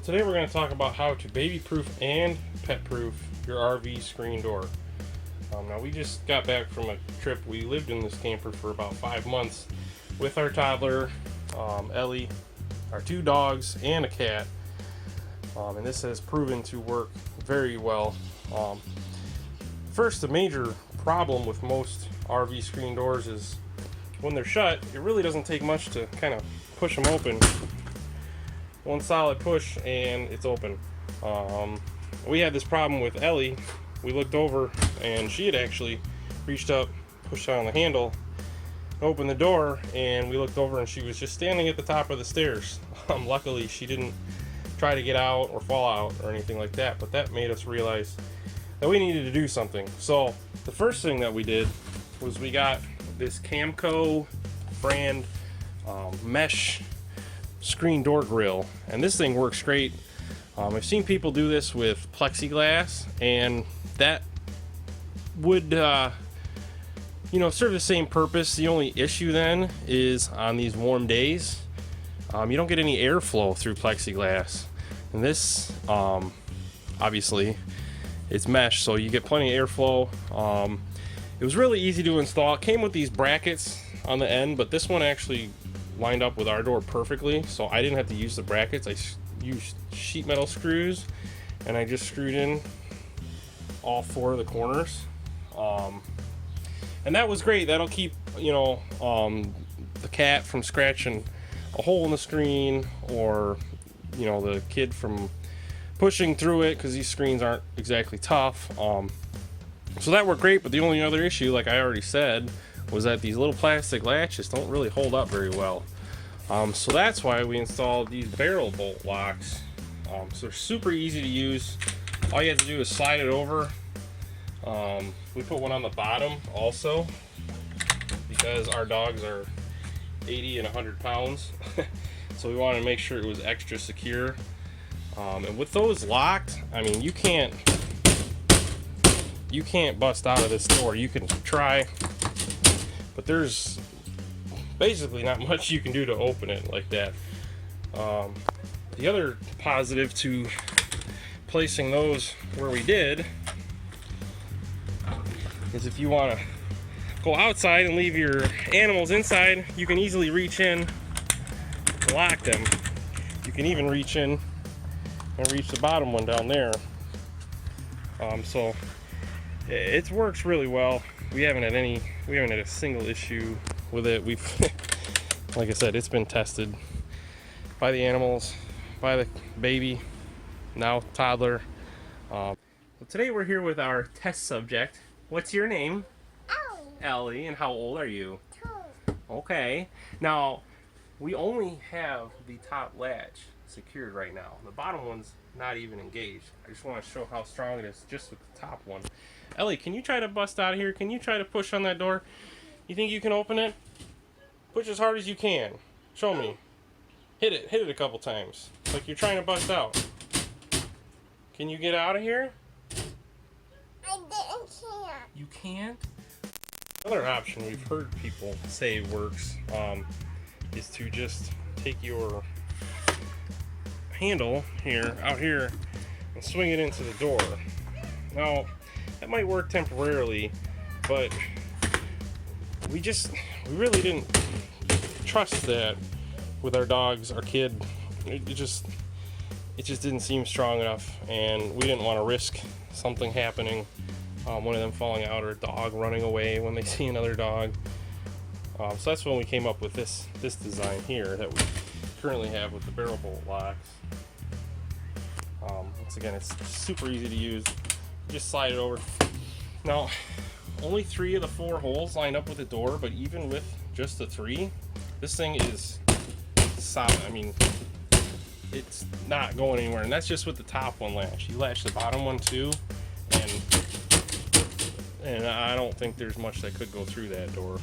Today we're going to talk about how to baby-proof and pet-proof your RV screen door. Now we just got back from a trip. We lived in this camper for about 5 months with our toddler, Ellie, our 2 dogs, and a cat. And this has proven to work very well. First, the major problem with most RV screen doors is when they're shut, it really doesn't take much to kind of push them open. One solid push and it's open. We had this problem with Ellie. We looked over and she had actually reached up, pushed down the handle, opened the door, and we looked over and she was just standing at the top of the stairs. Luckily she didn't try to get out or fall out or anything like that, but that made us realize that we needed to do something. So the first thing that we did was we got this Camco brand mesh screen door grill, and this thing works great. I've seen people do this with plexiglass, and that would serve the same purpose. The only issue then is on these warm days, you don't get any airflow through plexiglass, and this obviously it's mesh, so you get plenty of airflow. It was really easy to install. It came with these brackets on the end, but this one actually lined up with our door perfectly, so I didn't have to use the brackets. I used sheet metal screws, and I just screwed in all 4 of the corners, and that was great. That'll keep the cat from scratching a hole in the screen, or the kid from pushing through it, because these screens aren't exactly tough. So that worked great, but the only other issue, like I already said, was that these little plastic latches don't really hold up very well. So that's why we installed these barrel bolt locks. So they're super easy to use. All you have to do is slide it over. We put one on the bottom also, because our dogs are 80 and 100 pounds. So we wanted to make sure it was extra secure. And with those locked, I mean, you can't bust out of this door. You can try, but there's basically not much you can do to open it like that. The other positive to placing those where we did is if you want to go outside and leave your animals inside, you can easily reach in and lock them. You can even reach in and reach the bottom one down there. So it works really well. We haven't had a single issue with it. We've like I said, it's been tested by the animals, by the baby, now toddler. So today we're here with our test subject. What's your name? Ellie. And how old are you? 2. Okay. Now we only have the top latch secured right now. The bottom one's not even engaged. I just want to show how strong it is just with the top one. Ellie, can you try to bust out of here? Can you try to push on that door? You think you can open it? Push as hard as you can. Show me. Hit it a couple times, like you're trying to bust out. Can you get out of here? Can't. You can't? Another option we've heard people say works is to just take your handle out here and swing it into the door. Now that might work temporarily, but we really didn't trust that with our dogs, our kid. It just didn't seem strong enough, and we didn't want to risk something happening, one of them falling out or a dog running away when they see another dog. So that's when we came up with this design here that we currently have with the barrel bolt locks. Once again, it's super easy to use. Just slide it over. Now, only 3 of the 4 holes line up with the door, but even with just the 3, this thing is solid. I mean, it's not going anywhere, and that's just with the top one latch. You latch the bottom one too, and I don't think there's much that could go through that door.